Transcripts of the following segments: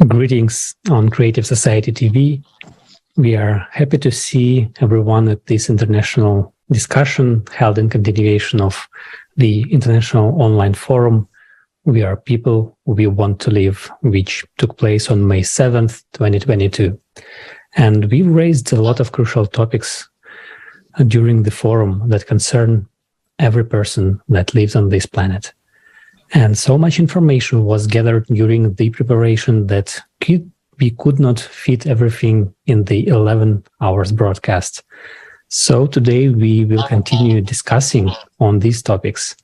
Greetings on Creative Society TV. We are happy to see everyone at this international discussion held in continuation of the International Online Forum We Are People, We Want to Live, which took place on May 7th, 2022. And we raised a lot of crucial topics during the forum that concern every person that lives on this planet. And so much information was gathered during the preparation that we could not fit everything in the 11 hours broadcast. So today we will continue discussing on these topics.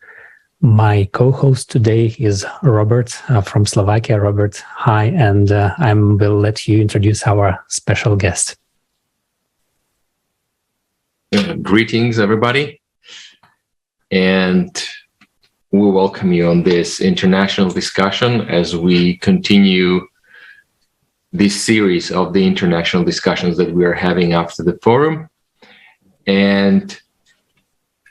My co-host today is Robert from Slovakia. Robert, hi, and I will let you introduce our special guest. Greetings, everybody. And we welcome you on this international discussion as we continue this series of the international discussions that we are having after the forum. And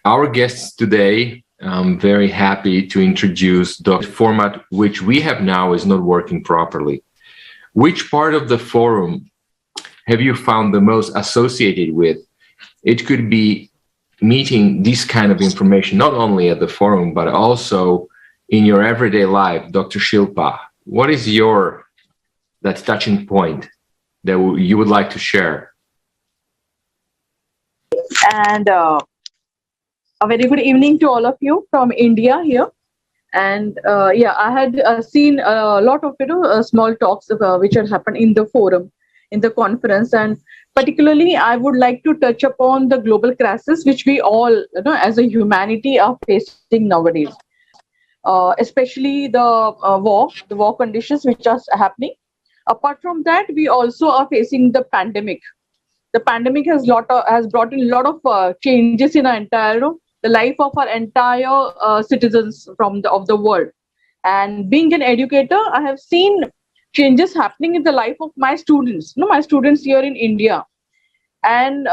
our guests today, I'm very happy to introduce the format which we have now is not working properly. Which part of the forum have you found the most associated with? It could be meeting this kind of information, not only at the forum, but also in your everyday life. Dr. Shilpa, what is that touching point that you would like to share? And a very good evening to all of you from India here. And I had seen a lot of small talks which had happened in the forum, in the conference, and particularly I would like to touch upon the global crisis which we all, as a humanity, are facing nowadays. Especially the war conditions which are happening. Apart from that, we also are facing the pandemic. The pandemic has brought in a lot of changes in our entire the life of our entire citizens of the world. And being an educator, I have seen changes happening in the life of my students. My students here in India. And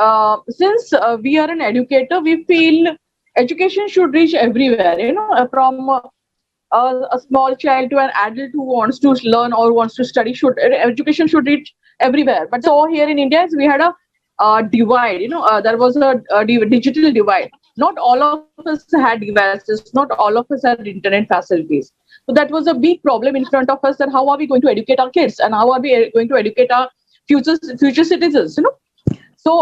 since we are an educator, we feel education should reach everywhere. From a small child to an adult who wants to learn or wants to study, education should reach everywhere. But so here in India, we had a divide. There was a digital divide. Not all of us had devices. Not all of us had internet facilities. So that was a big problem in front of us. That how are we going to educate our kids, and how are we going to educate our future citizens? So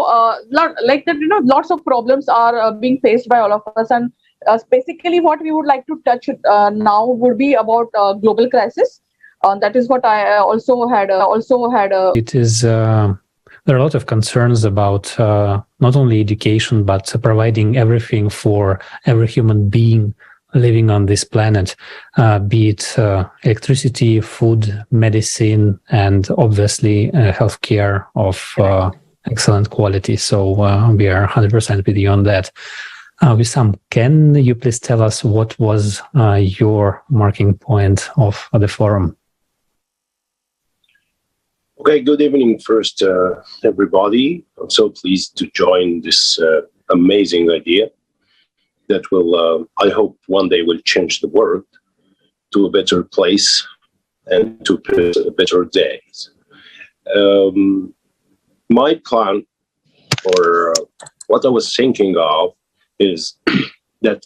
like that, lots of problems are being faced by all of us. And basically, what we would like to touch now would be about global crisis. That is what I also had. It is. There are a lot of concerns about not only education, but providing everything for every human being living on this planet, be it electricity, food, medicine, and obviously healthcare of excellent quality. So we are 100% with you on that. Wessam, can you please tell us what was your marking point of the forum? Okay, good evening first, everybody. I'm so pleased to join this amazing idea that will, I hope, one day will change the world to a better place and to better days. My plan, or what I was thinking of, is that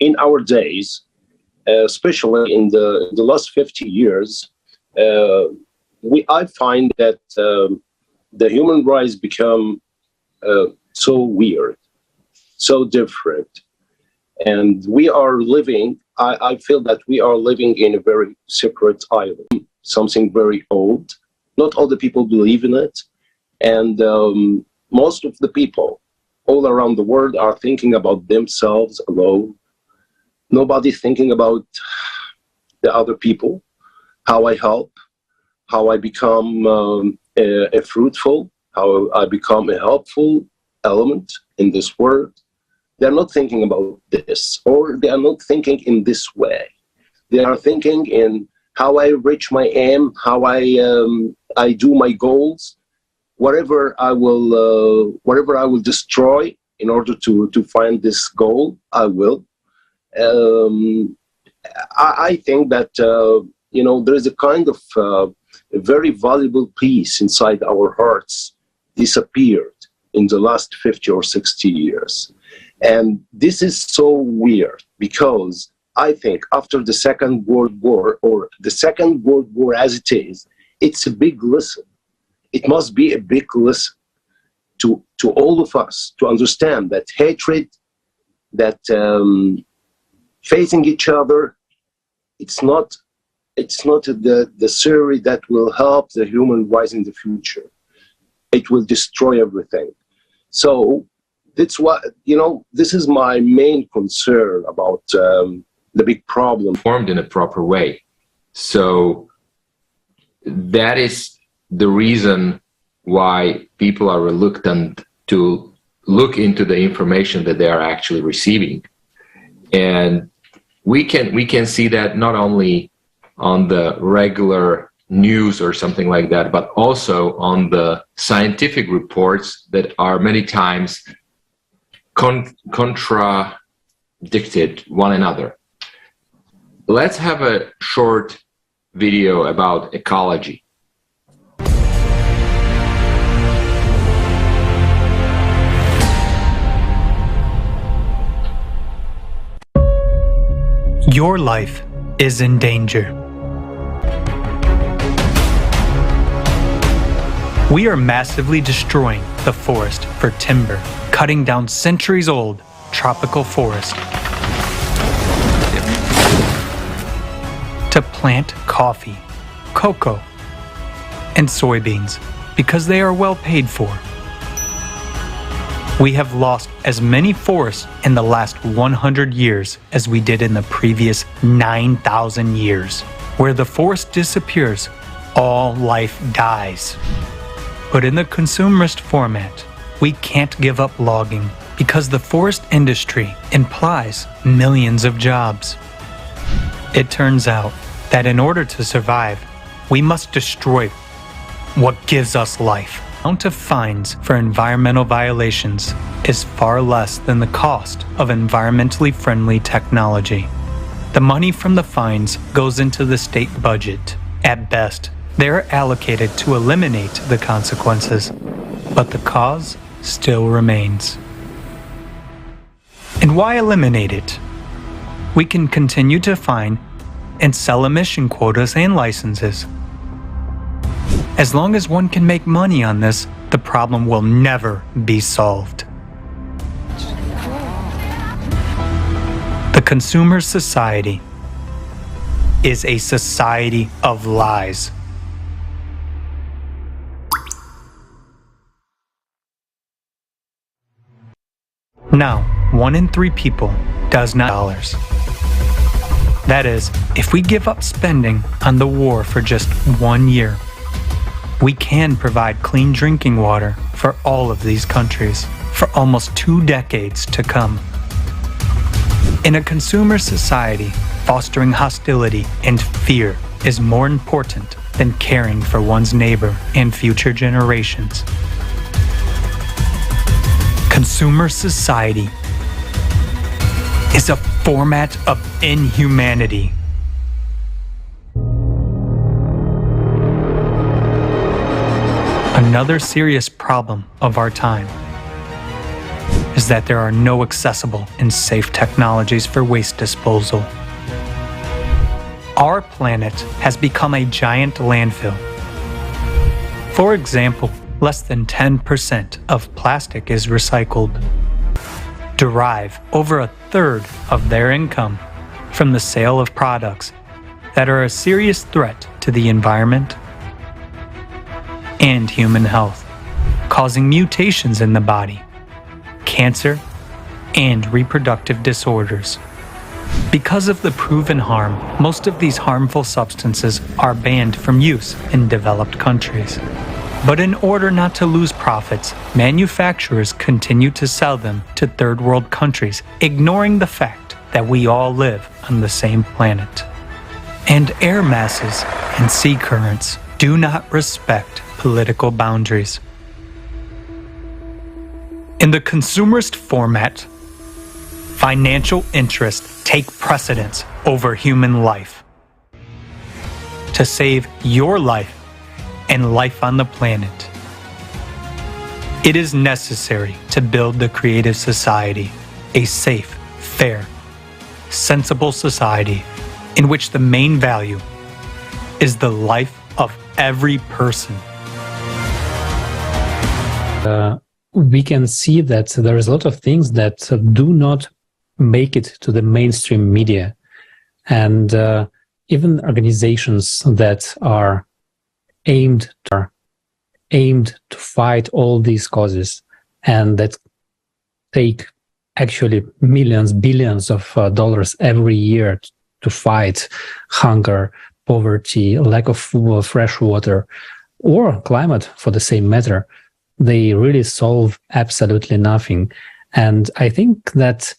in our days, especially in the last 50 years, I find that the human rights become so weird, so different. And we are living, I feel that we are living in a very separate island, something very old. Not all the people believe in it. And most of the people all around the world are thinking about themselves alone. Nobody's thinking about the other people, how I help, how I become a fruitful, how I become a helpful element in this world. They're not thinking about this, or they are not thinking in this way. They are thinking in how I reach my aim, how I do my goals, whatever I will destroy in order to find this goal, I will. I think that there is a kind of a very valuable piece inside our hearts disappeared in the last 50 or 60 years. And this is so weird because I think after the Second World War, or the Second World War as it is, it's a big lesson. It must be a big lesson to all of us to understand that hatred, that facing each other, it's not the theory that will help the human race in the future. It will destroy everything. So that's what, this is my main concern about the big problem. Formed in a proper way. So that is the reason why people are reluctant to look into the information that they are actually receiving. And we can see that not only on the regular news or something like that, but also on the scientific reports that are many times contradicted one another. Let's have a short video about ecology. Your life is in danger. We are massively destroying the forest for timber, cutting down centuries-old tropical forest to plant coffee, cocoa, and soybeans because they are well paid for. We have lost as many forests in the last 100 years as we did in the previous 9,000 years. Where the forest disappears, all life dies. But in the consumerist format, we can't give up logging because the forest industry implies millions of jobs. It turns out that in order to survive, we must destroy what gives us life. The amount of fines for environmental violations is far less than the cost of environmentally friendly technology. The money from the fines goes into the state budget. At best, they are allocated to eliminate the consequences, but the cause still remains. And why eliminate it? We can continue to fine and sell emission quotas and licenses. As long as one can make money on this, the problem will never be solved. The consumer society is a society of lies. Now, 1 in 3 people does not dollars. That is, if we give up spending on the war for just 1 year, we can provide clean drinking water for all of these countries for almost 2 decades to come. In a consumer society, fostering hostility and fear is more important than caring for one's neighbor and future generations. Consumer society is a format of inhumanity. Another serious problem of our time is that there are no accessible and safe technologies for waste disposal. Our planet has become a giant landfill. For example, less than 10% of plastic is recycled. Derive over 1/3 of their income from the sale of products that are a serious threat to the environment and human health, causing mutations in the body, cancer, and reproductive disorders. Because of the proven harm, most of these harmful substances are banned from use in developed countries. But in order not to lose profits, manufacturers continue to sell them to third world countries, ignoring the fact that we all live on the same planet. And air masses and sea currents do not respect political boundaries. In the consumerist format, financial interests take precedence over human life. To save your life and life on the planet. It is necessary to build the creative society, a safe, fair, sensible society in which the main value is the life of every person. We can see that there is a lot of things that do not make it to the mainstream media. And even organizations that are aimed to fight all these causes and that take actually millions, billions of dollars every year to fight hunger, poverty, lack of fresh water, or climate for the same matter, they really solve absolutely nothing. And I think that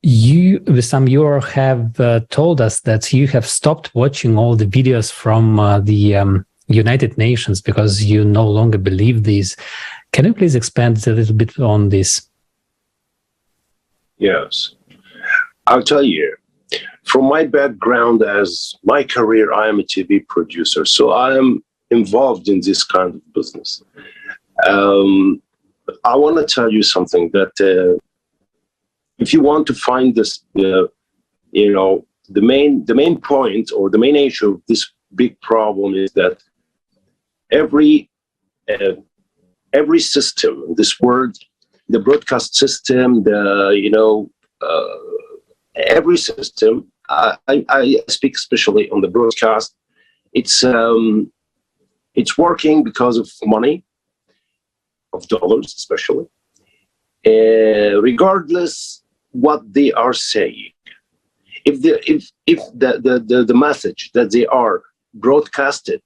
you, Wessam, you have told us that you have stopped watching all the videos from the United Nations because you no longer believe these. Can you please expand a little bit on this? Yes. I'll tell you, from my background as my career, I am a TV producer, so I am involved in this kind of business. I want to tell you something that if you want to find this, the main point or the main issue of this big problem is that every system in this world, the broadcast system, every system. I speak especially on the broadcast. It's working because of money, of dollars especially, regardless what they are saying. If the message that they are broadcasted,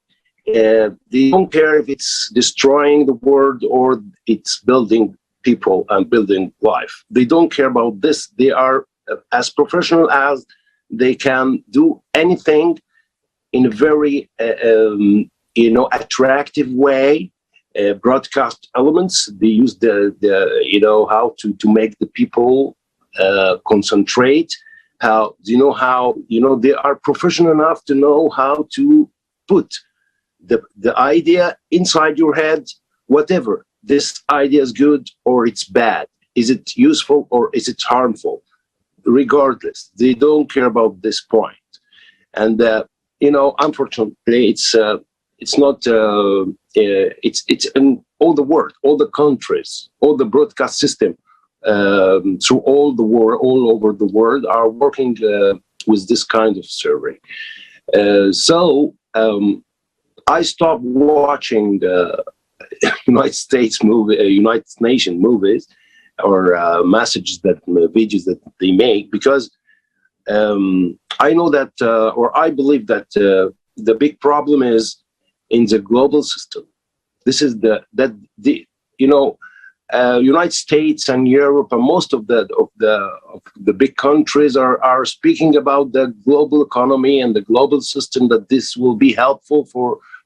they don't care if it's destroying the world or it's building people and building life. They don't care about this. They are as professional as they can do anything in a very attractive way. Broadcast elements. They use the how to make the people concentrate. They are professional enough to know how to put the idea inside your head. Whatever this idea is, good or it's bad. Is it useful or is it harmful? Regardless, they don't care about this point. And unfortunately, it's not. It's in all the world, all the countries, all the broadcast system through all the world, all over the world, are working with this kind of survey. So I stopped watching the United Nations movies or messages videos that they make, because I know that or I believe that the big problem is in the global system. This is United States and Europe and most of the big countries are speaking about the global economy and the global system, that this will be helpful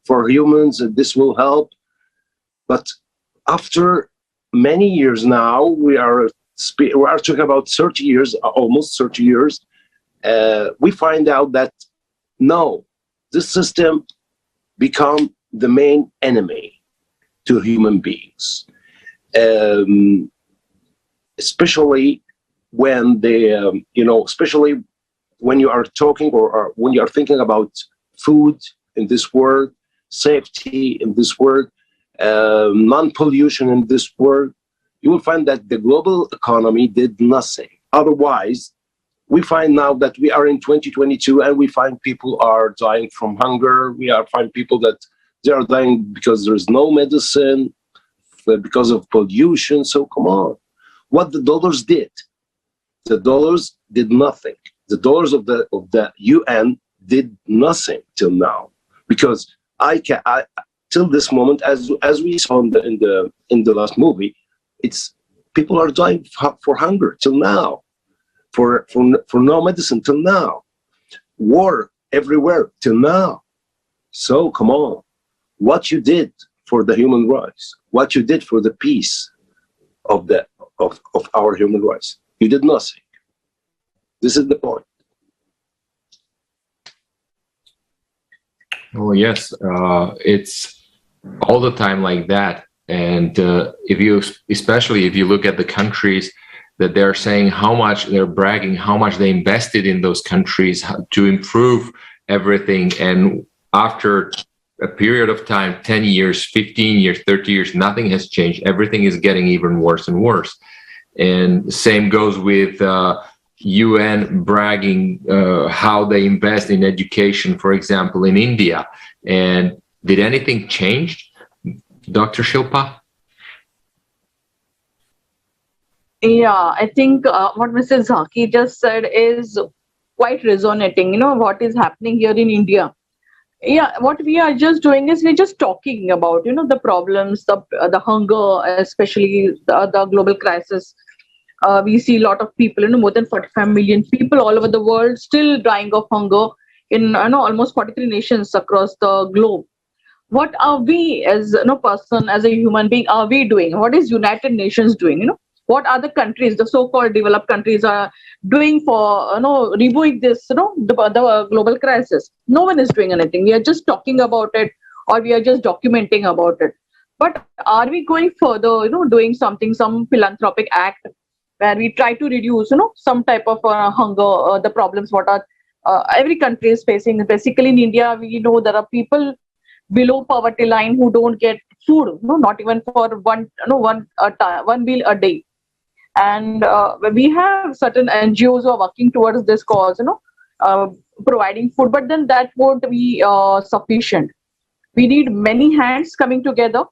for humans, and this will help. But after many years now, we are talking about 30 years, almost 30 years, we find out that no, this system become the main enemy to human beings, especially when especially when you are talking or when you are thinking about food in this world, safety in this world, non-pollution in this world, you will find that the global economy did nothing. Otherwise, we find now that we are in 2022 and we find people are dying from hunger. We find people that they are dying because there is no medicine, because of pollution. So come on. What the dollars did? The dollars did nothing. The dollars of the UN did nothing till now, because till this moment, as we saw in the last movie, it's people are dying for hunger till now, for no medicine till now, war everywhere till now. So come on, what you did for the human rights, what you did for the peace of our human rights, you did nothing. This is the point. Oh yes, it's all the time like that. And especially if you look at the countries that they're saying how much they're bragging, how much they invested in those countries to improve everything. And after a period of time, 10 years, 15 years, 30 years, nothing has changed. Everything is getting even worse and worse. And same goes with UN bragging how they invest in education, for example, in India. And did anything change, Dr. Shilpa? Yeah, I think what Mr. Zaki just said is quite resonating. What is happening here in India. Yeah, what we are just doing is we're just talking about, the problems, the hunger, especially the global crisis. We see a lot of people, more than 45 million people all over the world still dying of hunger in almost 43 nations across the globe. What are we as person, as a human being, are we doing? What is United Nations doing? What are the countries, the so-called developed countries, are doing for removing this, the global crisis? No one is doing anything. We are just talking about it, or we are just documenting about it. But are we going further? Doing something, some philanthropic act where we try to reduce, some type of hunger, the problems what are every country is facing. Basically, in India, we know there are people below poverty line who don't get food, not even for one meal a day. And we have certain NGOs who are working towards this cause, providing food, but then that won't be sufficient. We need many hands coming together.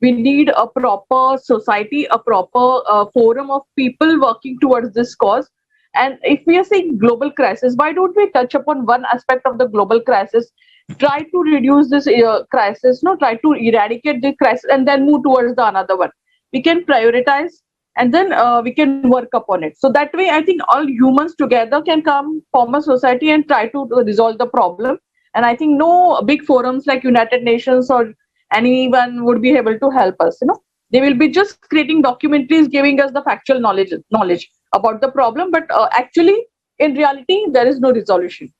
We need a proper society, a proper forum of people working towards this cause. And if we are saying global crisis, why don't we touch upon one aspect of the global crisis, try to reduce this crisis, try to eradicate the crisis, and then move towards the another one. We can prioritize, and then we can work upon it. So that way, I think all humans together can come, form a society, and try to resolve the problem. And I think no big forums like United Nations or anyone would be able to help us. They will be just creating documentaries, giving us the factual knowledge about the problem, but actually, in reality, there is no resolution.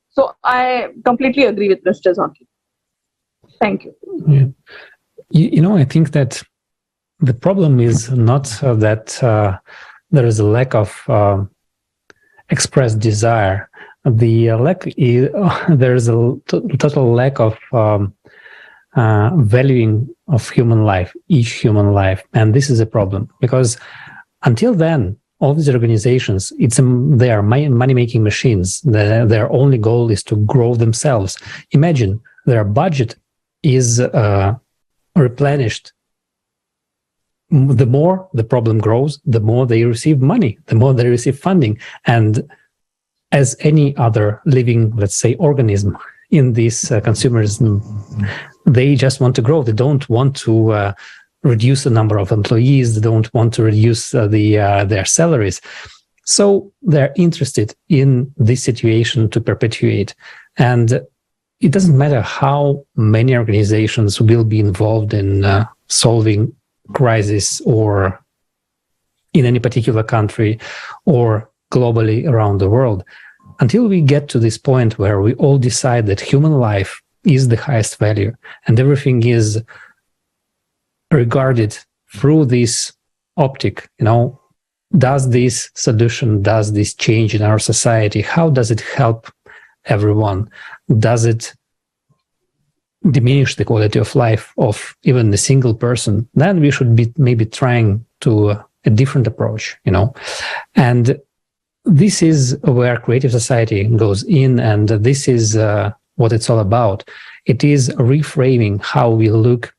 So I completely agree with Mr. Zaki. Thank you. Yeah. I think that the problem is not that there is a lack of expressed desire. The lack is there is a total lack of valuing of human life, each human life, and this is a problem because until then, all these organizations, they are money-making machines. Their only goal is to grow themselves. Imagine their budget is replenished. The more the problem grows, the more they receive money, the more they receive funding. And as any other living, let's say, organism in this consumerism, they just want to grow. They don't want to reduce the number of employees. They don't want to reduce their salaries. So they're interested in this situation to perpetuate. And it doesn't matter how many organizations will be involved in solving crisis or in any particular country or globally around the world, until we get to this point where we all decide that human life is the highest value and everything is regarded through this optic, does this solution, does this change in our society, how does it help everyone? Does it diminish the quality of life of even a single person? Then we should be maybe trying to a different approach, And this is where creative society goes in, and this is what it's all about. It is reframing how we look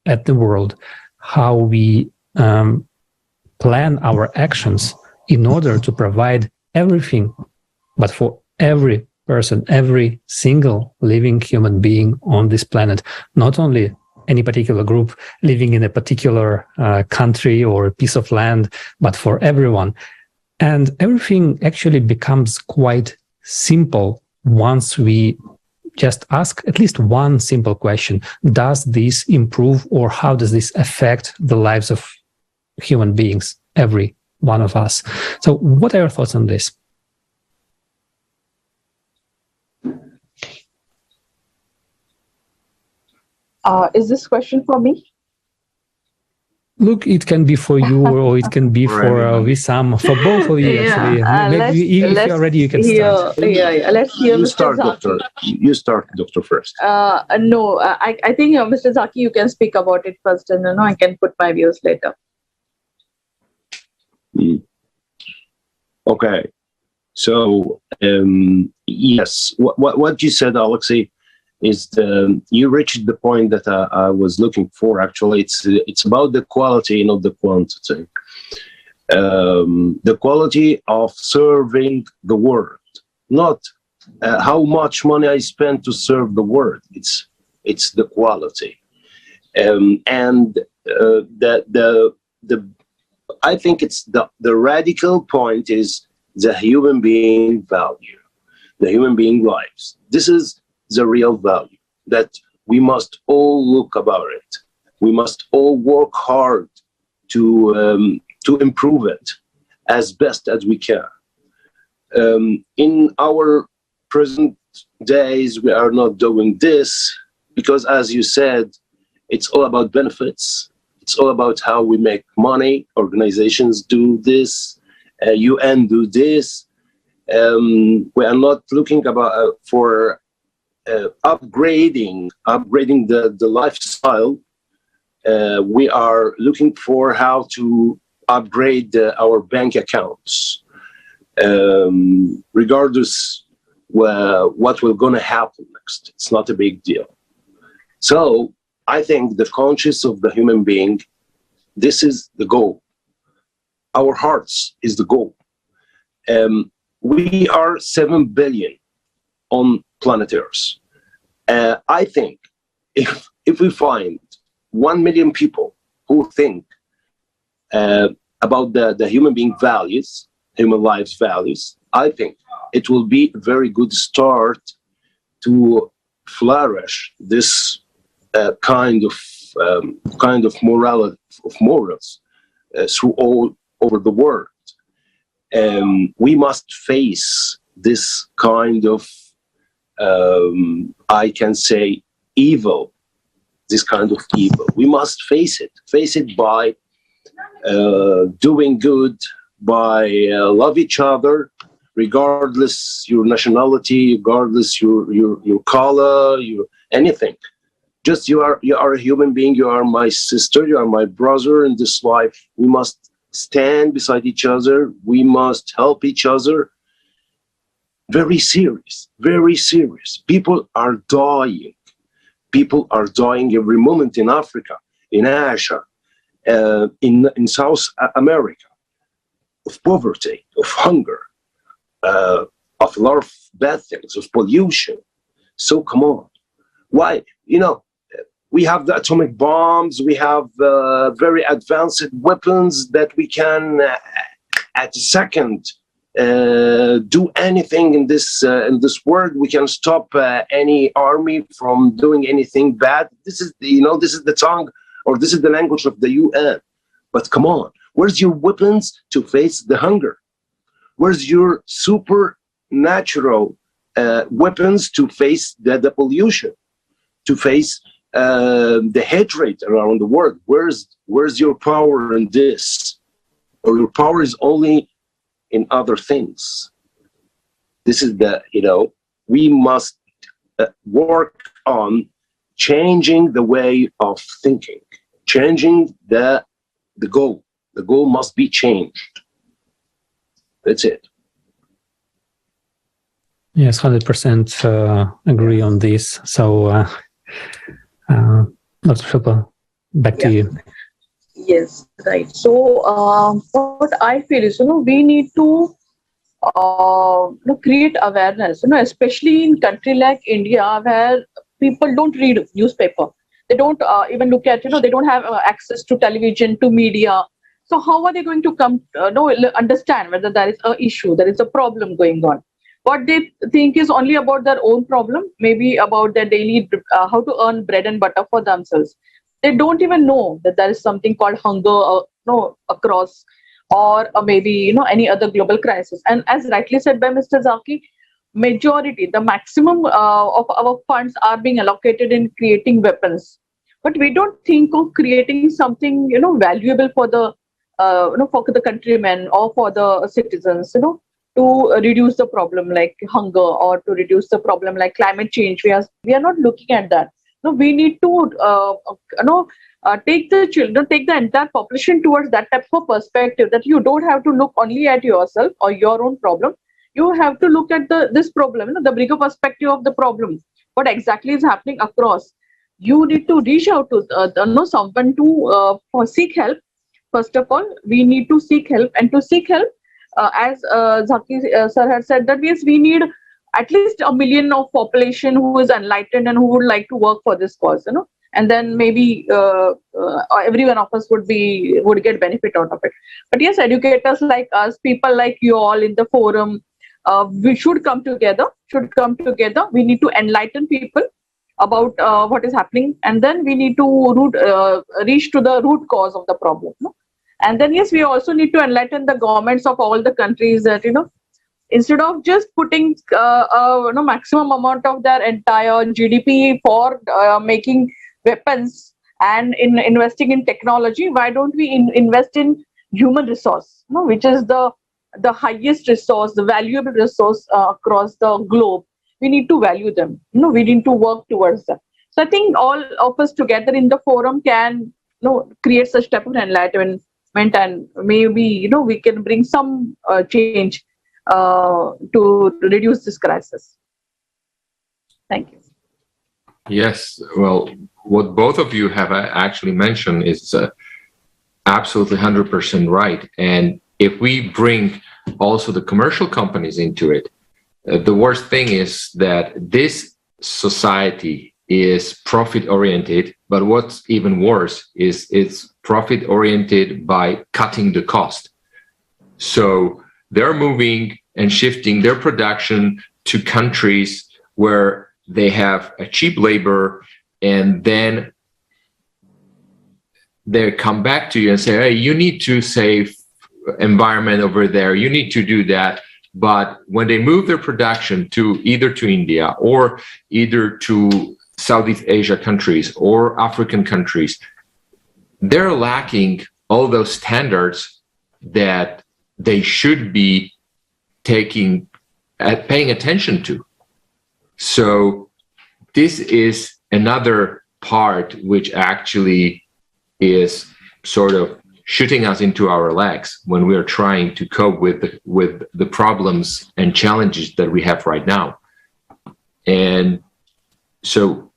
at the world, how we plan our actions in order to provide everything, but for every person, every single living human being on this planet, not only any particular group living in a particular country or a piece of land, but for everyone. And everything actually becomes quite simple once we just ask at least one simple question. Does this improve, or how does this affect the lives of human beings, every one of us? So what are your thoughts on this? Is this question for me? Look, it can be for you or it can be for Wessam, for both of you, actually. Maybe if you're ready, you can start. Let's hear You Mr. start, Zaki. doctor. You start, doctor, first. No, I think Mr. Zaki, you can speak about it first, and I can put my views later. Okay. So, yes, what you said, Alexei, is you reached the point that I was looking for. Actually, it's about the quality, not the quantity. The quality of serving the world, not how much money I spend to serve the world. It's the quality, and I think it's the radical point is the human being value, the human being lives. This is the real value that we must all look about it. We must all work hard to improve it as best as we can. In our present days, we are not doing this because, as you said, it's all about benefits. It's all about how we make money. Organizations do this. UN do this. We are not looking for upgrading the lifestyle. We are looking for how to upgrade our bank accounts, regardless what will gonna happen next. It's not a big deal. So I think the conscience of the human being, this is the goal. Our hearts is the goal. We are 7 billion on planet Earth. I think if we find 1 million people who think about the human being values, human lives values, I think it will be a very good start to flourish this kind of morals through all over the world. We must face this kind of I can say evil, this kind of evil. We must face it by doing good, by love each other, regardless your nationality, regardless your color, your anything. Just you are a human being. You are my sister. You are my brother in this life. We must stand beside each other. We must help each other. Very serious, very serious. People are dying. People are dying every moment in Africa, in Asia, in South America, of poverty, of hunger, of a lot of bad things, of pollution. So come on. Why? We have the atomic bombs. We have very advanced weapons that we can, at a second, do anything in this world. We can stop any army from doing anything bad. This is the tongue, or this is the language of the UN. But come on, where's your weapons to face the hunger? Where's your supernatural weapons to face the pollution, to face the hatred around the world? Where's your power in this? Or your power is only in other things. This is we must work on changing the way of thinking, changing the goal. The goal must be changed. That's it. Yes, 100% agree on this. So, Dr. Shilpa, back to you. Yes, right. So what I feel is, we need to create awareness, especially in country like India, where people don't read newspaper. They don't even look at, they don't have access to television, to media. So how are they going to come, understand whether there is an issue, there is a problem going on? What they think is only about their own problem, maybe about their daily, how to earn bread and butter for themselves. They don't even know that there is something called hunger, across, or maybe any other global crisis. And as rightly said by Mr. Zaki, majority, the maximum of our funds are being allocated in creating weapons, but we don't think of creating something, valuable for the, for the countrymen or for the citizens, to reduce the problem like hunger or to reduce the problem like climate change. We are not looking at that. No, we need to, take the children, take the entire population towards that type of perspective, that you don't have to look only at yourself or your own problem. You have to look at this problem, the bigger perspective of the problem. What exactly is happening across? You need to reach out to someone to seek help. First of all, we need to seek help, and to seek help, as Zaki sir had said, that yes, we need at least 1 million of population who is enlightened and who would like to work for this cause, and then maybe every one of us would get benefit out of it. But yes, educators like us, people like you all in the forum, we should come together. We need to enlighten people about what is happening, and then we need to reach to the root cause of the problem. And then yes, we also need to enlighten the governments of all the countries that instead of just putting maximum amount of their entire GDP for making weapons and in investing in technology, why don't we invest in human resource, which is the highest resource, the valuable resource across the globe. We need to value them. We need to work towards that. So I think all of us together in the forum can create such type of enlightenment, and maybe we can bring some change to reduce this crisis. Thank you. Yes, well, what both of you have actually mentioned is absolutely 100% right. And if we bring also the commercial companies into it, the worst thing is that this society is profit-oriented, but what's even worse is it's profit-oriented by cutting the cost. So they're moving and shifting their production to countries where they have a cheap labor, and then they come back to you and say, hey, you need to save environment over there, you need to do that. But when they move their production to either to India or either to Southeast Asia countries or African countries, they're lacking all those standards that they should be paying attention to. So this is another part which actually is sort of shooting us into our legs when we are trying to cope with the problems and challenges that we have right now. And so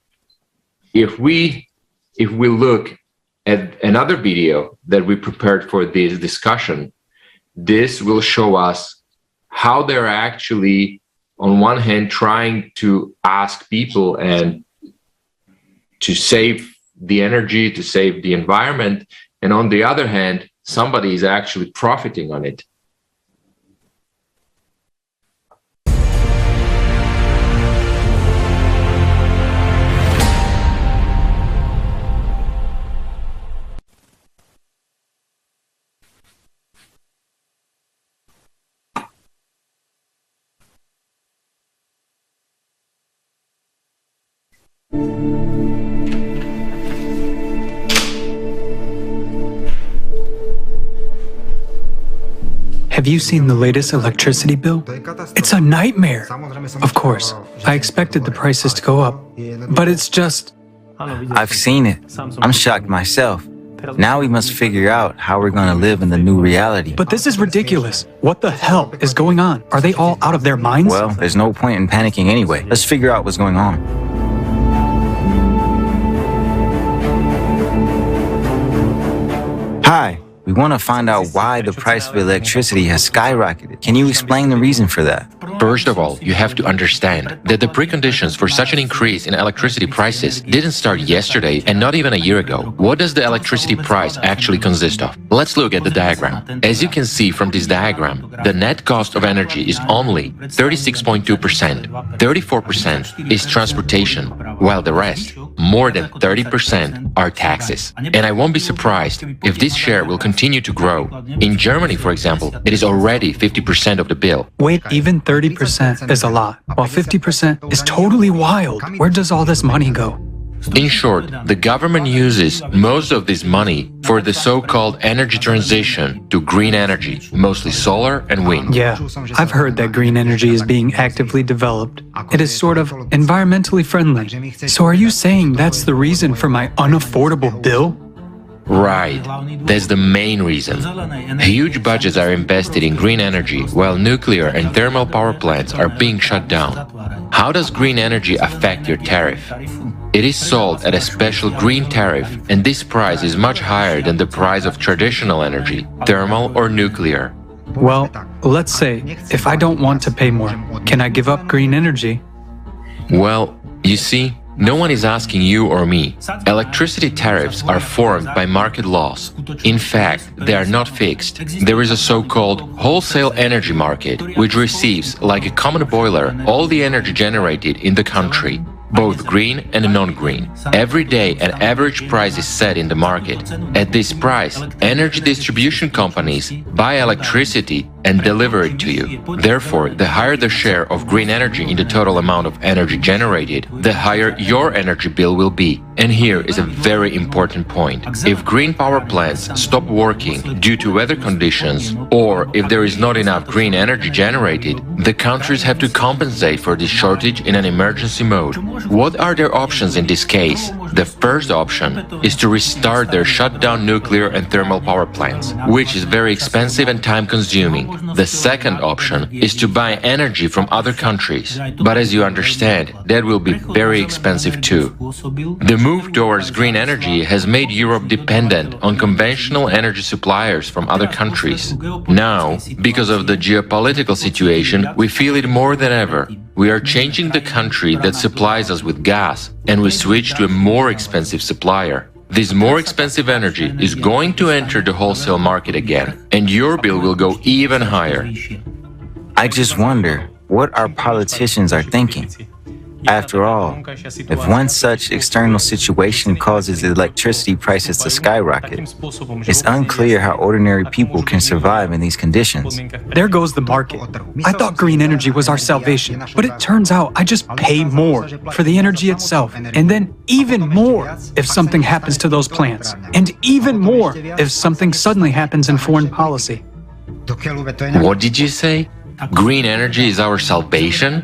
if we look at another video that we prepared for this discussion, this will show us how they're actually, on one hand, trying to ask people and to save the energy, to save the environment, and on the other hand, somebody is actually profiting on it. Have you seen the latest electricity bill? It's a nightmare. Of course, I expected the prices to go up, but it's just... I've seen it. I'm shocked myself. Now we must figure out how we're going to live in the new reality. But this is ridiculous. What the hell is going on? Are they all out of their minds? Well, there's no point in panicking anyway. Let's figure out what's going on. Hi. We want to find out why the price of electricity has skyrocketed. Can you explain the reason for that? First of all, you have to understand that the preconditions for such an increase in electricity prices didn't start yesterday and not even a year ago. What does the electricity price actually consist of? Let's look at the diagram. As you can see from this diagram, the net cost of energy is only 36.2%. 34% is transportation, while the rest, more than 30%, are taxes. And I won't be surprised if this share will continue to grow. In Germany, for example, it is already 50% of the bill. Wait, even 30% is a lot, while 50% is totally wild. Where does all this money go? In short, the government uses most of this money for the so-called energy transition to green energy, mostly solar and wind. Yeah, I've heard that green energy is being actively developed. It is sort of environmentally friendly. So are you saying that's the reason for my unaffordable bill? Right, that's the main reason. Huge budgets are invested in green energy, while nuclear and thermal power plants are being shut down. How does green energy affect your tariff? It is sold at a special green tariff, and this price is much higher than the price of traditional energy, thermal or nuclear. Well, let's say, if I don't want to pay more, can I give up green energy? Well, you see, no one is asking you or me. Electricity tariffs are formed by market laws. In fact, they are not fixed. There is a so-called wholesale energy market, which receives, like a common boiler, all the energy generated in the country, both green and non-green. Every day an average price is set in the market. At this price, energy distribution companies buy electricity and deliver it to you. Therefore, the higher the share of green energy in the total amount of energy generated, the higher your energy bill will be. And here is a very important point. If green power plants stop working due to weather conditions, or if there is not enough green energy generated, the countries have to compensate for this shortage in an emergency mode. What are their options in this case? The first option is to restart their shut down nuclear and thermal power plants, which is very expensive and time-consuming. The second option is to buy energy from other countries, but as you understand, that will be very expensive too. The move towards green energy has made Europe dependent on conventional energy suppliers from other countries. Now, because of the geopolitical situation, we feel it more than ever. We are changing the country that supplies us with gas, and we switch to a more expensive supplier. This more expensive energy is going to enter the wholesale market again, and your bill will go even higher. I just wonder what our politicians are thinking. After all, if one such external situation causes electricity prices to skyrocket, it's unclear how ordinary people can survive in these conditions. There goes the market. I thought green energy was our salvation, but it turns out I just pay more for the energy itself, and then even more if something happens to those plants, and even more if something suddenly happens in foreign policy. What did you say? Green energy is our salvation?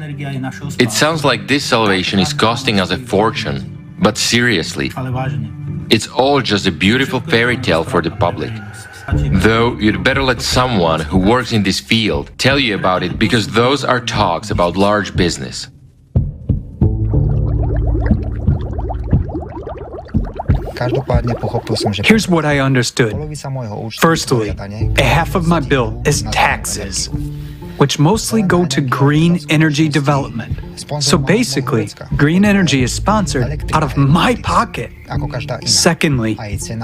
It sounds like this salvation is costing us a fortune. But seriously, it's all just a beautiful fairy tale for the public. Though you'd better let someone who works in this field tell you about it, because those are talks about large business. Here's what I understood. Firstly, a half of my bill is taxes, which mostly go to green energy development. So basically, green energy is sponsored out of my pocket. Secondly,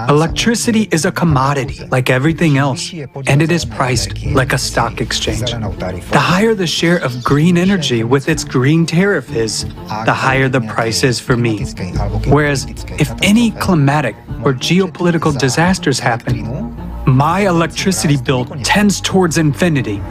electricity is a commodity like everything else, and it is priced like a stock exchange. The higher the share of green energy with its green tariff is, the higher the price is for me. Whereas if any climatic or geopolitical disasters happen, my electricity bill tends towards infinity.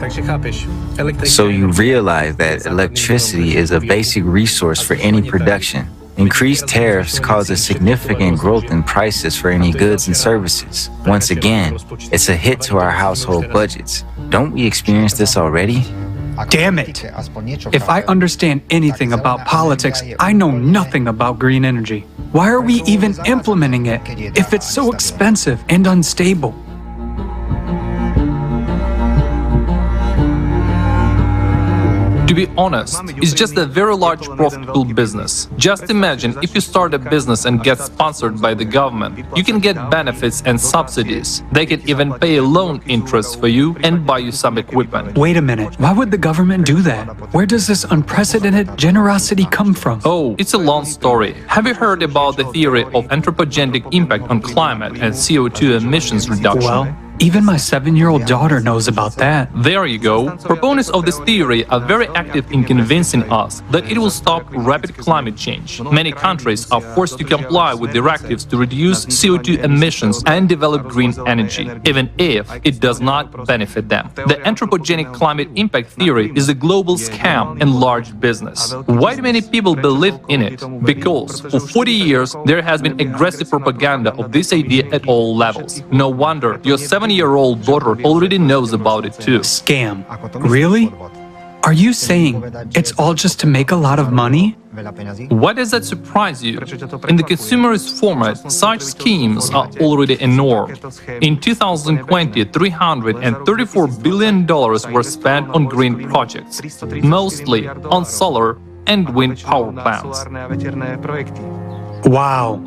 So you realize that electricity is a basic resource for any production. Increased tariffs cause a significant growth in prices for any goods and services. Once again, it's a hit to our household budgets. Don't we experience this already? Damn it! If I understand anything about politics, I know nothing about green energy. Why are we even implementing it if it's so expensive and unstable? To be honest, it's just a very large profitable business. Just imagine if you start a business and get sponsored by the government. You can get benefits and subsidies. They can even pay a loan interest for you and buy you some equipment. Wait a minute, why would the government do that? Where does this unprecedented generosity come from? Oh, it's a long story. Have you heard about the theory of anthropogenic impact on climate and CO2 emissions reduction? Well, Even my 7-year-old daughter knows about that. There you go. Proponents of this theory are very active in convincing us that it will stop rapid climate change. Many countries are forced to comply with directives to reduce CO2 emissions and develop green energy, even if it does not benefit them. The anthropogenic climate impact theory is a global scam and large business. Why do many people believe in it? Because for 40 years there has been aggressive propaganda of this idea at all levels. No wonder your 7-year-old daughter already knows about it too. Scam. Really? Are you saying it's all just to make a lot of money? Why does that surprise you? In the consumerist format, such schemes are already a norm. In 2020, $334 billion were spent on green projects, mostly on solar and wind power plants. Wow.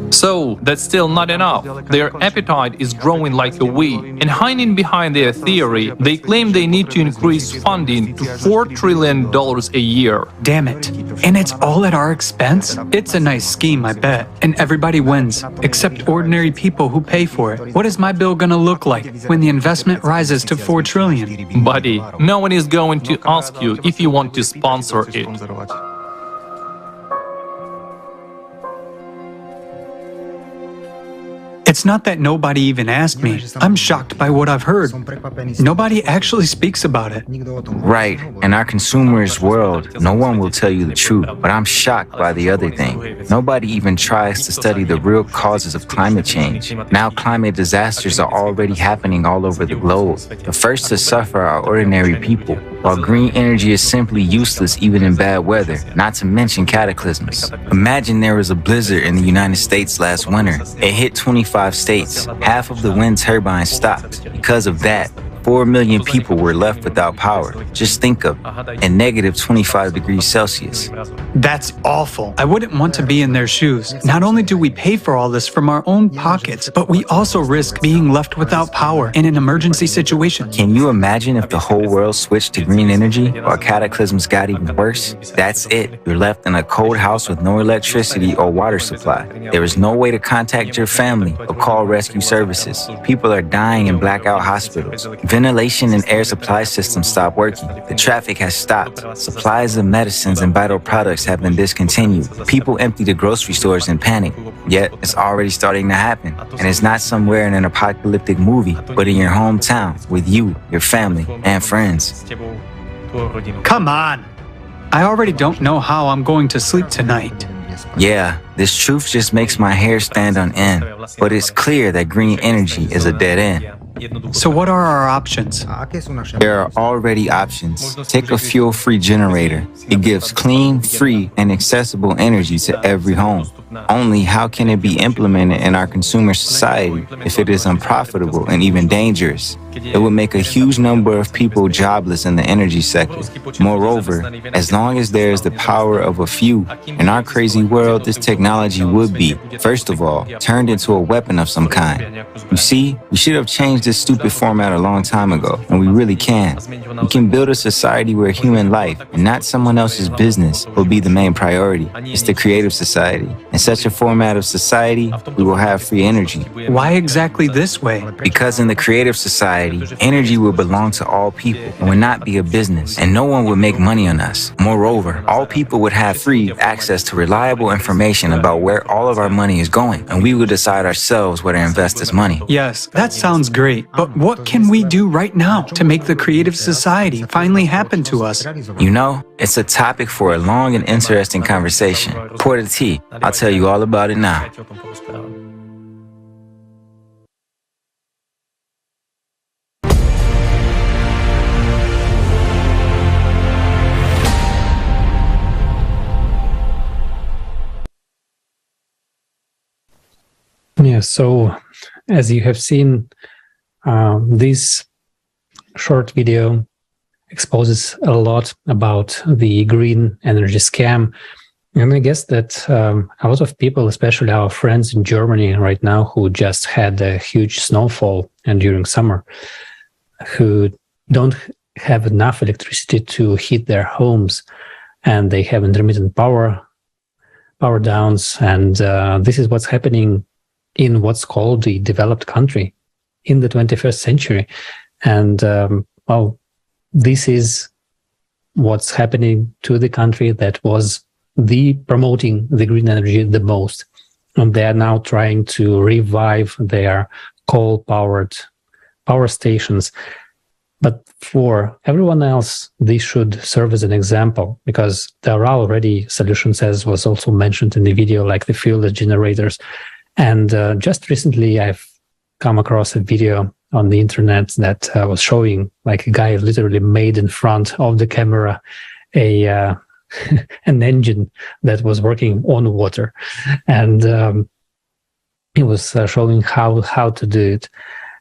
So, that's still not enough. Their appetite is growing like a weed, and hiding behind their theory, they claim they need to increase funding to $4 trillion a year. Damn it. And it's all at our expense? It's a nice scheme, I bet. And everybody wins, except ordinary people who pay for it. What is my bill gonna look like when the investment rises to $4 trillion? Buddy, no one is going to ask you if you want to sponsor it. It's not that nobody even asked me. I'm shocked by what I've heard. Nobody actually speaks about it. Right. In our consumerist world, no one will tell you the truth. But I'm shocked by the other thing. Nobody even tries to study the real causes of climate change. Now climate disasters are already happening all over the globe. The first to suffer are ordinary people, while green energy is simply useless even in bad weather, not to mention cataclysms. Imagine there was a blizzard in the United States last winter. It hit 25 states. Half of the wind turbines stopped. Because of that, 4 million people were left without power. Just think of it, at negative 25 degrees Celsius. That's awful. I wouldn't want to be in their shoes. Not only do we pay for all this from our own pockets, but we also risk being left without power in an emergency situation. Can you imagine if the whole world switched to green energy or cataclysms got even worse? That's it. You're left in a cold house with no electricity or water supply. There is no way to contact your family or call rescue services. People are dying in blackout hospitals. Ventilation and air supply systems stop working. The traffic has stopped. Supplies of medicines and vital products have been discontinued. People empty the grocery stores in panic. Yet, it's already starting to happen. And it's not somewhere in an apocalyptic movie, but in your hometown with you, your family, and friends. Come on! I already don't know how I'm going to sleep tonight. Yeah, this truth just makes my hair stand on end. But it's clear that green energy is a dead end. So what are our options? There are already options. Take a fuel-free generator. It gives clean, free, and accessible energy to every home. Only how can it be implemented in our consumer society if it is unprofitable and even dangerous? It would make a huge number of people jobless in the energy sector. Moreover, as long as there is the power of a few, in our crazy world, this technology would be, first of all, turned into a weapon of some kind. You see, we should have changed this stupid format a long time ago, and we really can. We can build a society where human life, and not someone else's business, will be the main priority. It's the creative society. In such a format of society, we will have free energy. Why exactly this way? Because in the creative society, energy will belong to all people and would not be a business, and no one would make money on us. Moreover, all people would have free access to reliable information about where all of our money is going, and we would decide ourselves where to invest this money. Yes, that sounds great, but what can we do right now to make the creative society finally happen to us? You know, it's a topic for a long and interesting conversation. Pour the tea. I'll tell you all about it now. Yeah, so as you have seen, this short video exposes a lot about the green energy scam. And I guess that a lot of people, especially our friends in Germany right now, who just had a huge snowfall and during summer, who don't have enough electricity to heat their homes, and they have intermittent power downs, and this is what's happening in what's called the developed country in the 21st century. And well, this is what's happening to the country that was promoting the green energy the most. And they are now trying to revive their coal-powered power stations. But for everyone else, this should serve as an example, because there are already solutions, as was also mentioned in the video, like the fuel generators. And just recently, I've come across a video on the internet that was showing like a guy literally made in front of the camera an engine that was working on water. And he was showing how to do it.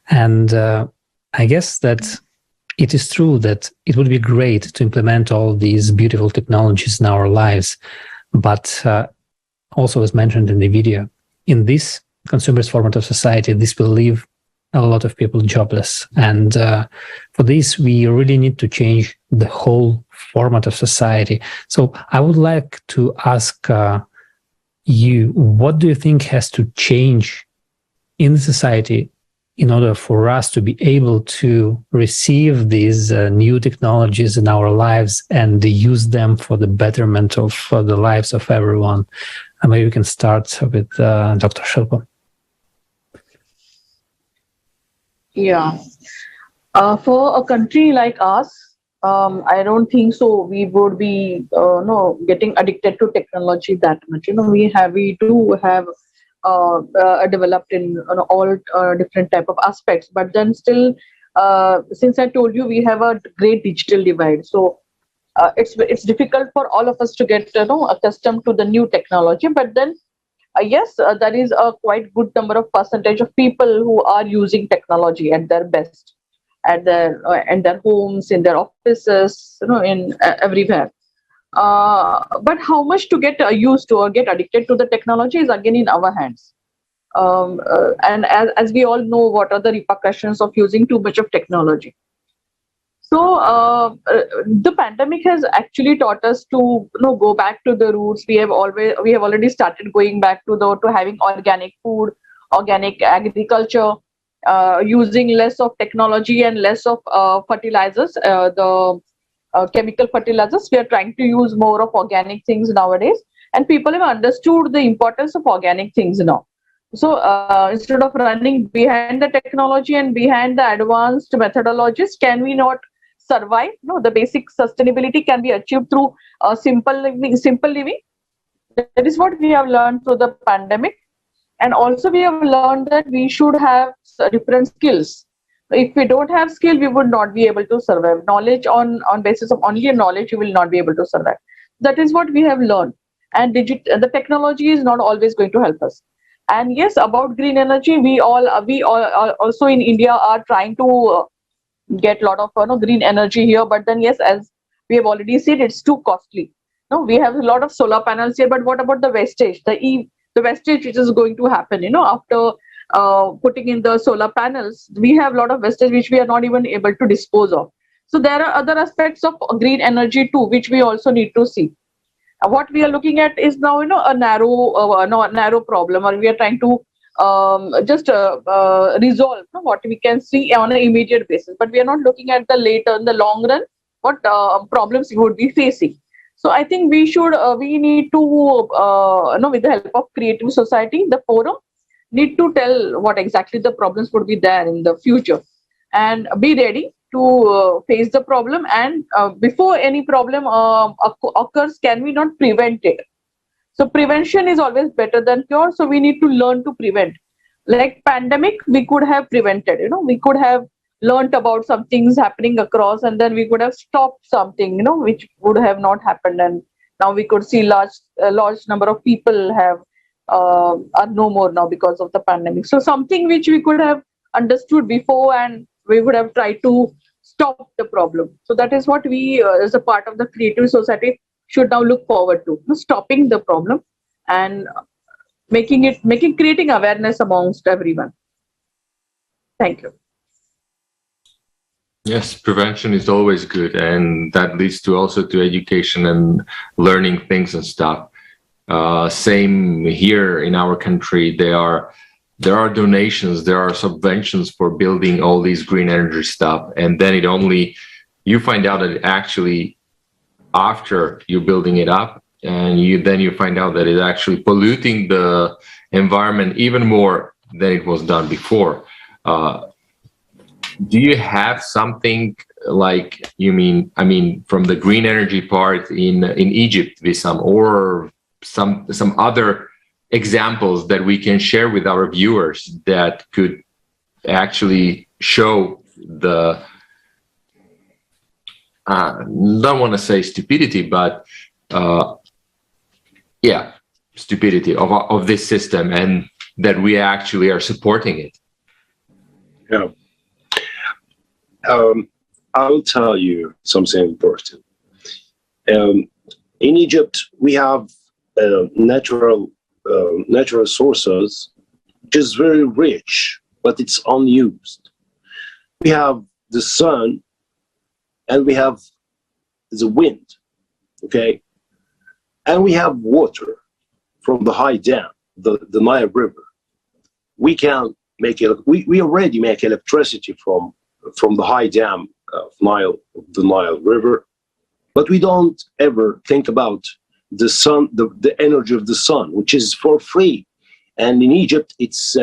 And I guess that it is true that it would be great to implement all these beautiful technologies in our lives. But also, as mentioned in the video, in this consumerist format of society, this will leave a lot of people jobless. And for this, we really need to change the whole format of society. So I would like to ask you, what do you think has to change in the society in order for us to be able to receive these new technologies in our lives and use them for the betterment of the lives of everyone? And maybe we can start with Dr. Shilpa. Yeah. For a country like us, I don't think so. We would be getting addicted to technology that much. We do have developed in all different type of aspects, but then still, since I told you, we have a great digital divide. So it's difficult for all of us to get accustomed to the new technology. But then yes, there is a quite good number of percentage of people who are using technology at their best, at their homes, in their offices, in everywhere. But how much to get used to or get addicted to the technology is again in our hands. And as we all know, what are the repercussions of using too much of technology? So the pandemic has actually taught us to go back to the roots. We have already started going back to having organic food, organic agriculture, using less of technology and less of fertilizers, the chemical fertilizers. We are trying to use more of organic things nowadays, and people have understood the importance of organic things now. So instead of running behind the technology and behind the advanced methodologies, can we not survive? No, the basic sustainability can be achieved through simple living. That is what we have learned through the pandemic. And also we have learned that we should have different skills. If we don't have skill, we would not be able to survive. Knowledge on basis of only knowledge, you will not be able to survive. That is what we have learned. And the technology is not always going to help us. And yes, about green energy, we all also in India are trying to get a lot of green energy here. But then yes, as we have already said, it's too costly. No, we have a lot of solar panels here, but what about the wastage? The wastage which is going to happen, after putting in the solar panels, we have a lot of wastage which we are not even able to dispose of. So there are other aspects of green energy too, which we also need to see. What we are looking at is now, a narrow problem, or we are trying to just resolve what we can see on an immediate basis. But we are not looking at the later, in the long run, what problems we would be facing. So I think we need to, with the help of creative society, the forum, need to tell what exactly the problems would be there in the future, and be ready to face the problem. And before any problem occurs, can we not prevent it? So prevention is always better than cure. So we need to learn to prevent. Like pandemic, we could have prevented. We could have learned about some things happening across, and then we could have stopped something, which would have not happened. And now we could see large number of people are no more now because of the pandemic. So something which we could have understood before, and we would have tried to stop the problem. So that is what we, as a part of the creative society, should now look forward to, stopping the problem and creating awareness amongst everyone. Thank you. Yes, prevention is always good, and that leads to also to education and learning things and stuff. Same here in our country, there are there are donations, there are subventions for building all these green energy stuff, and then you find out that actually after you're building it up, and you find out that it's actually polluting the environment even more than it was done before. Do you have something like, from the green energy part in Egypt, Wessam, or some other examples that we can share with our viewers that could actually show the, don't want to say stupidity, but stupidity of this system, and that we actually are supporting it? Yeah. I'll tell you something important. In Egypt, we have natural sources, which is very rich, but it's unused. We have the sun, and we have the wind, okay? And we have water from the high dam, the Nile River. We can make it. We already make electricity from the high dam of the Nile River, but we don't ever think about the sun, the energy of the sun, which is for free. And in Egypt, it's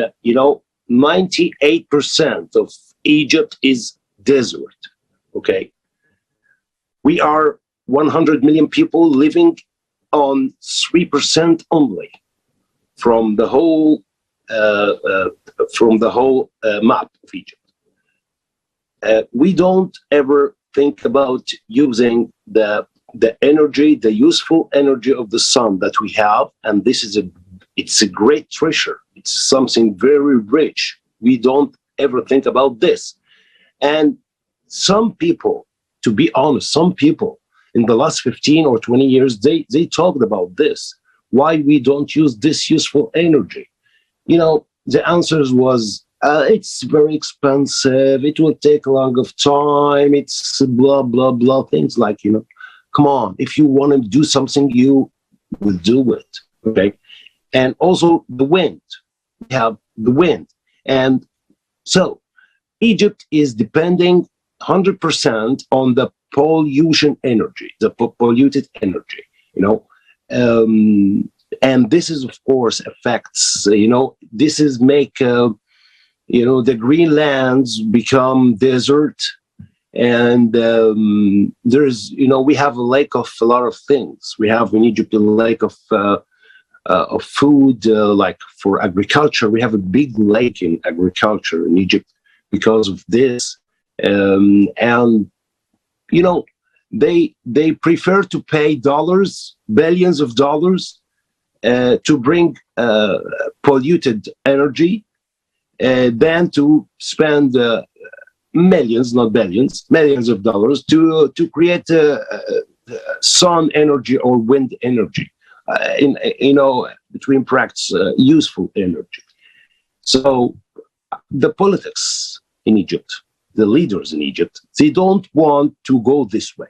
98% of Egypt is desert. Okay, we are 100 million people living on 3% only from the whole map of Egypt. We don't ever think about using the energy, the useful energy of the sun that we have, and it's a great treasure. It's something very rich. We don't ever think about this. And some people, to be honest, in the last 15 or 20 years, they talked about this. Why we don't use this useful energy? The answers was, it's very expensive, it will take a long of time, it's blah, blah, blah, things like, come on, if you want to do something, you will do it, okay? And also the wind, we have the wind. And so Egypt is depending 100% on the pollution energy, the polluted energy, and this is, of course, affects, this is make, the green lands become desert, and there's, we have a lack of a lot of things. We have in Egypt a lack of food, like for agriculture. We have a big lake in agriculture in Egypt because of this, and they prefer to pay billions of dollars to bring polluted energy than to spend millions, not billions, millions of dollars to create sun energy or wind energy, between practice, useful energy. So the politics in Egypt, the leaders in Egypt, they don't want to go this way.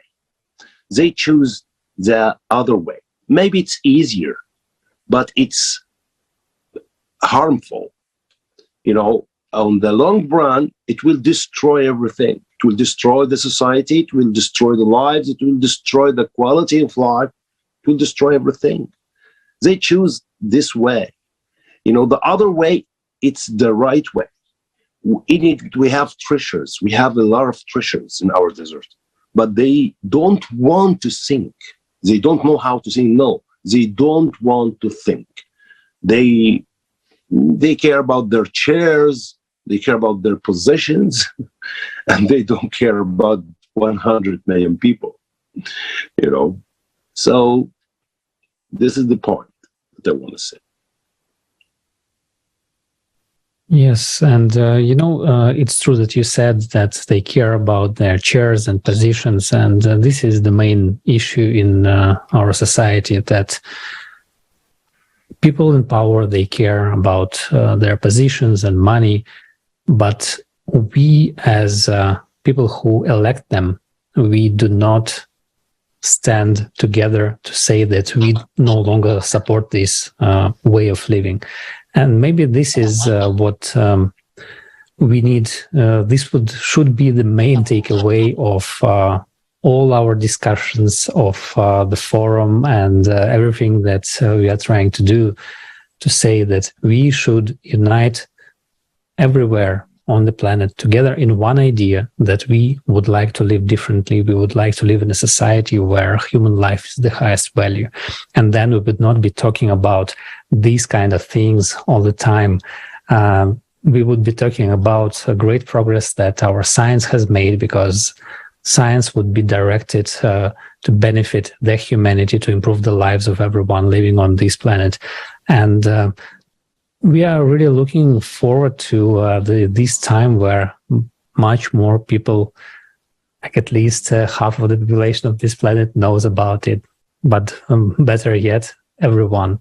They choose the other way. Maybe it's easier, but it's harmful. On the long run, it will destroy everything. It will destroy the society. It will destroy the lives. It will destroy the quality of life. It will destroy everything. They choose this way. The other way, it's the right way. In Egypt, we have treasures. We have a lot of treasures in our desert, but they don't want to think. They don't know how to think. No, they don't want to think. They care about their chairs, they care about their possessions, and they don't care about 100 million people, So this is the point that I want to say. Yes, and it's true that you said that they care about their chairs and positions, and this is the main issue in our society, that people in power, they care about their positions and money, but we as people who elect them, we do not stand together to say that we no longer support this way of living. And maybe this is what we need. This should be the main takeaway of all our discussions of the forum and everything that we are trying to do, to say that we should unite everywhere on the planet together in one idea that we would like to live differently. We would like to live in a society where human life is the highest value. And then we would not be talking about these kind of things all the time. We would be talking about great progress that our science has made, because science would be directed to benefit the humanity, to improve the lives of everyone living on this planet. And we are really looking forward to this time where much more people, like at least half of the population of this planet, knows about it. But better yet, everyone.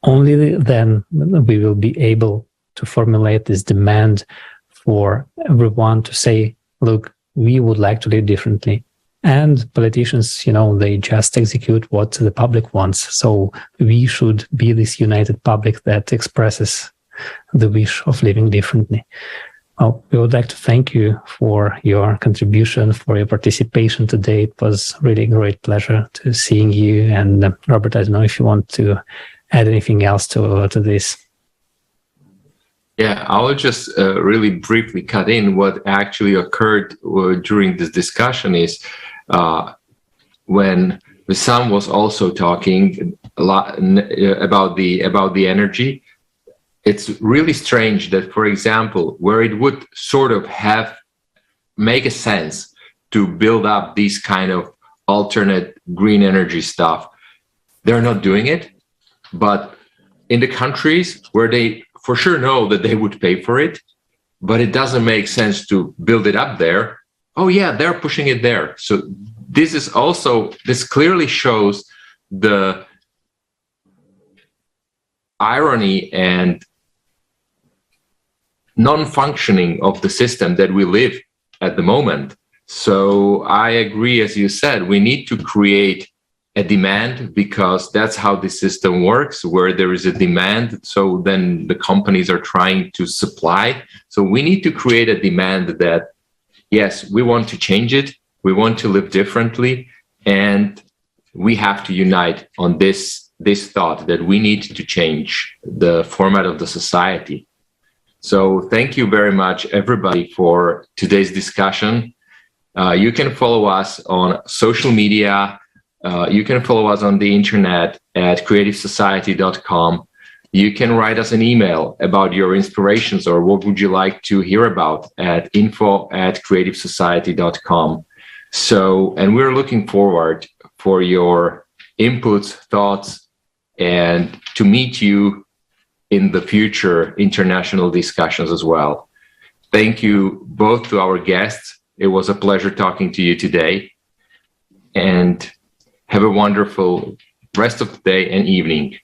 Only then we will be able to formulate this demand for everyone to say, look, we would like to live differently. And politicians, they just execute what the public wants. So we should be this united public that expresses the wish of living differently. Well, we would like to thank you for your contribution, for your participation today. It was really a great pleasure to seeing you. And Robert, I don't know if you want to add anything else to this. Yeah, I will just really briefly cut in. What actually occurred during this discussion is when Wessam was also talking a lot about the energy. It's really strange that, for example, where it would sort of make a sense to build up these kind of alternate green energy stuff, they're not doing it. But in the countries where they for sure know that they would pay for it, but it doesn't make sense to build it up there, oh yeah, they're pushing it there. So this clearly shows the irony and non-functioning of the system that we live at the moment. So I agree, as you said, we need to create a demand, because that's how the system works, where there is a demand, so then the companies are trying to supply. So we need to create a demand that, yes, we want to change it, we want to live differently, and we have to unite on this thought that we need to change the format of the society. So thank you very much, everybody, for today's discussion. You can follow us on social media. You can follow us on the internet at creativesociety.com. You can write us an email about your inspirations or what would you like to hear about at info@creativesociety.com. So, and we're looking forward for your inputs, thoughts, and to meet you in the future international discussions as well. Thank you both to our guests. It was a pleasure talking to you today. And have a wonderful rest of the day and evening.